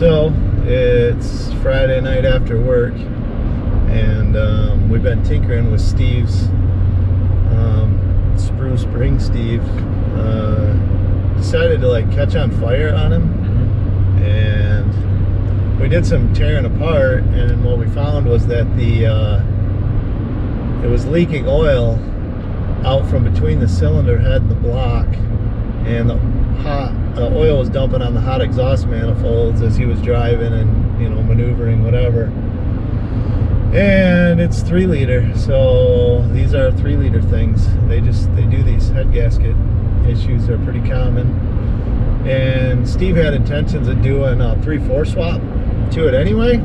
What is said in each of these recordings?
So it's Friday night after work, and we've been tinkering with Steve's spruce spring. Steve decided to like catch on fire on him, and we did some tearing apart, and what we found was that it was leaking oil out from between the cylinder head and the block, and the oil was dumping on the hot exhaust manifolds as he was driving and, you know, maneuvering, whatever. And it's 3 liter, so these are 3 liter things. They do these head gasket issues are pretty common. And Steve had intentions of doing a 3/4 swap to it anyway.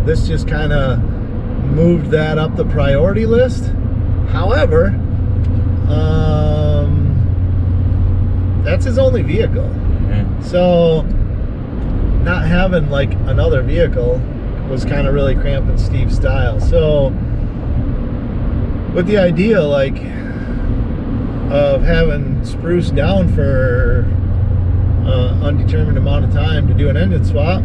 This just kind of moved that up the priority list. However, that's his only vehicle. So not having like another vehicle was kind of really cramping Steve's style. So with the idea like of having Spruce down for undetermined amount of time to do an engine swap,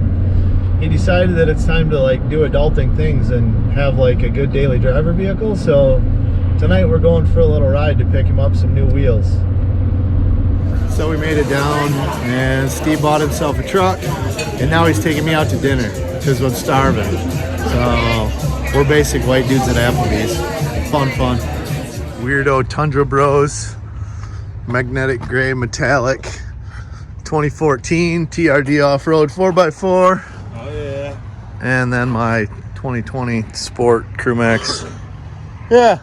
he decided that it's time to like do adulting things and have like a good daily driver vehicle. So tonight we're going for a little ride to pick him up some new wheels. So we made it down, and Steve bought himself a truck, and now he's taking me out to dinner because I'm starving. So we're basic white dudes at Applebee's. Fun. Weirdo Tundra Bros, magnetic gray metallic, 2014 TRD off-road 4x4. Oh yeah. And then my 2020 Sport Crew Max. Yeah,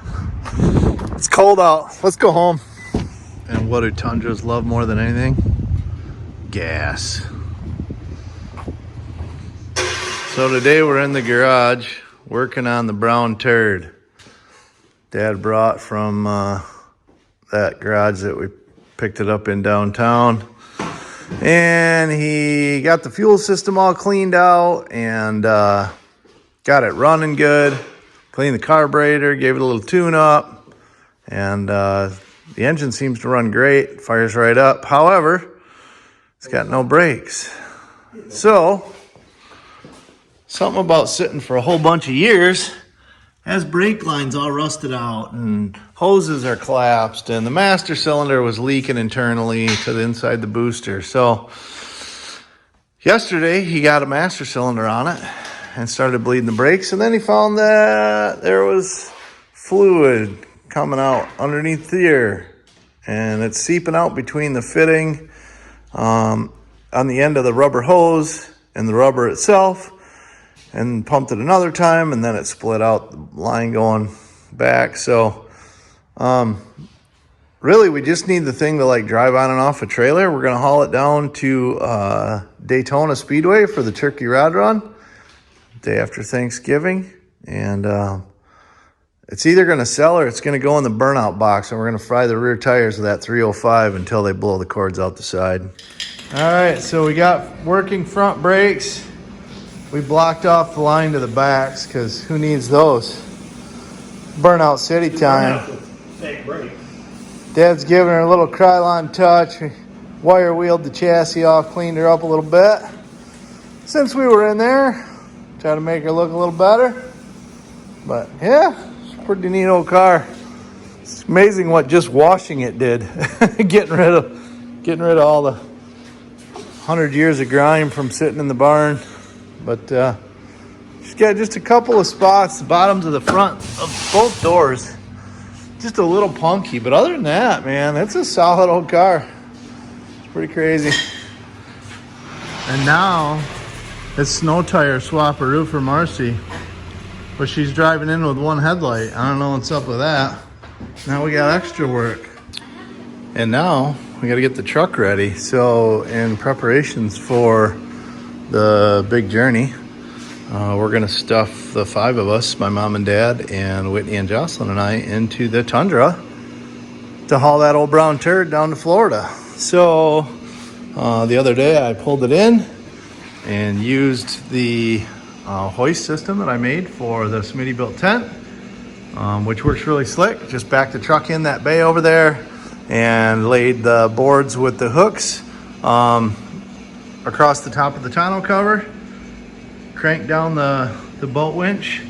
it's cold out. Let's go home. And what do Tundras love more than anything? Gas. So today we're in the garage working on the brown turd Dad brought from that garage that we picked it up in downtown. And he got the fuel system all cleaned out and got it running good. Cleaned the carburetor, gave it a little tune up, and the engine seems to run great, fires right up. However, it's got no brakes. So, something about sitting for a whole bunch of years has brake lines all rusted out and hoses are collapsed, and the master cylinder was leaking internally to the inside the booster. So, yesterday he got a master cylinder on it and started bleeding the brakes, and then he found that there was fluid coming out underneath the ear, and it's seeping out between the fitting on the end of the rubber hose and the rubber itself, and pumped it another time, and then it split out the line going back. So really we just need the thing to like drive on and off a trailer. We're gonna haul it down to Daytona Speedway for the turkey rod run day after Thanksgiving, and it's either going to sell or it's going to go in the burnout box, and we're going to fry the rear tires with that 305 until they blow the cords out the side. All right, so we got working front brakes. We blocked off the line to the backs because who needs those? Burnout city time. Dad's giving her a little Krylon touch. We wire wheeled the chassis off, cleaned her up a little bit. Since we were in there, try to make her look a little better. But yeah, pretty neat old car. It's amazing what just washing it did. getting rid of all the 100 years of grime from sitting in the barn. But she's got just a couple of spots, the bottoms of the front of both doors, just a little punky. But other than that, man, it's a solid old car. It's pretty crazy. And now it's snow tire swap-a-roo for Marcy. But she's driving in with one headlight. I don't know what's up with that. Now we got extra work. And now we got to get the truck ready. So in preparations for the big journey, we're going to stuff the 5 of us, my mom and dad, and Whitney and Jocelyn and I, into the Tundra to haul that old brown turd down to Florida. So the other day I pulled it in and used the hoist system that I made for the Smitty built tent, which works really slick. Just backed the truck in that bay over there and laid the boards with the hooks across the top of the tonneau cover, cranked down the boat winch,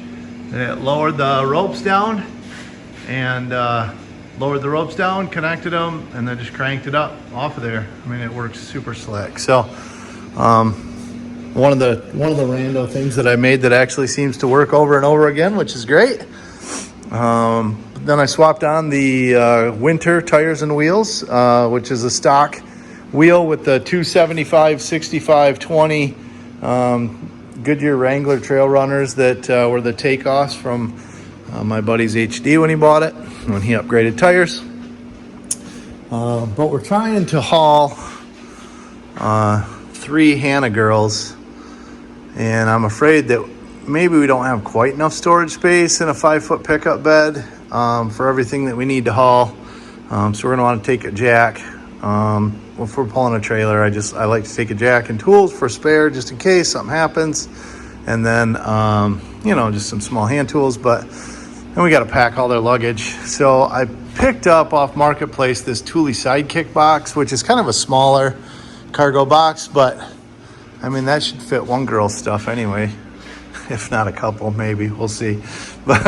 it lowered the ropes down, and connected them, and then just cranked it up off of there. I mean, it works super slick. So one of the rando things that I made that actually seems to work over and over again, which is great. Then I swapped on the winter tires and wheels, which is a stock wheel with the 275 65 20 Goodyear Wrangler trail runners that were the takeoffs from my buddy's HD when he bought it, when he upgraded tires. But we're trying to haul 3 Hannah girls, and I'm afraid that maybe we don't have quite enough storage space in a 5-foot pickup bed for everything that we need to haul. So we're gonna want to take a jack. If we're pulling a trailer, I like to take a jack and tools for spare, just in case something happens. And then, just some small hand tools, and we got to pack all their luggage. So I picked up off Marketplace this Thule Sidekick box, which is kind of a smaller cargo box, but I mean, that should fit one girl's stuff anyway, if not a couple, maybe, we'll see. But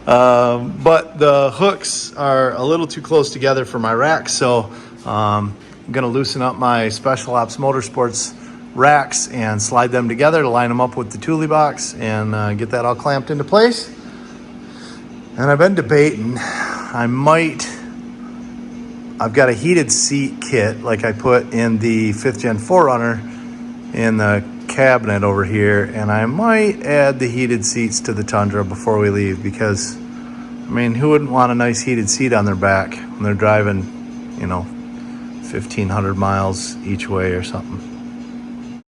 the hooks are a little too close together for my rack, so I'm gonna loosen up my Special Ops Motorsports racks and slide them together to line them up with the Thule box and get that all clamped into place. And I've been debating, I've got a heated seat kit like I put in the 5th Gen 4Runner in the cabinet over here, and I might add the heated seats to the Tundra before we leave, because I mean, who wouldn't want a nice heated seat on their back when they're driving, 1,500 miles each way or something.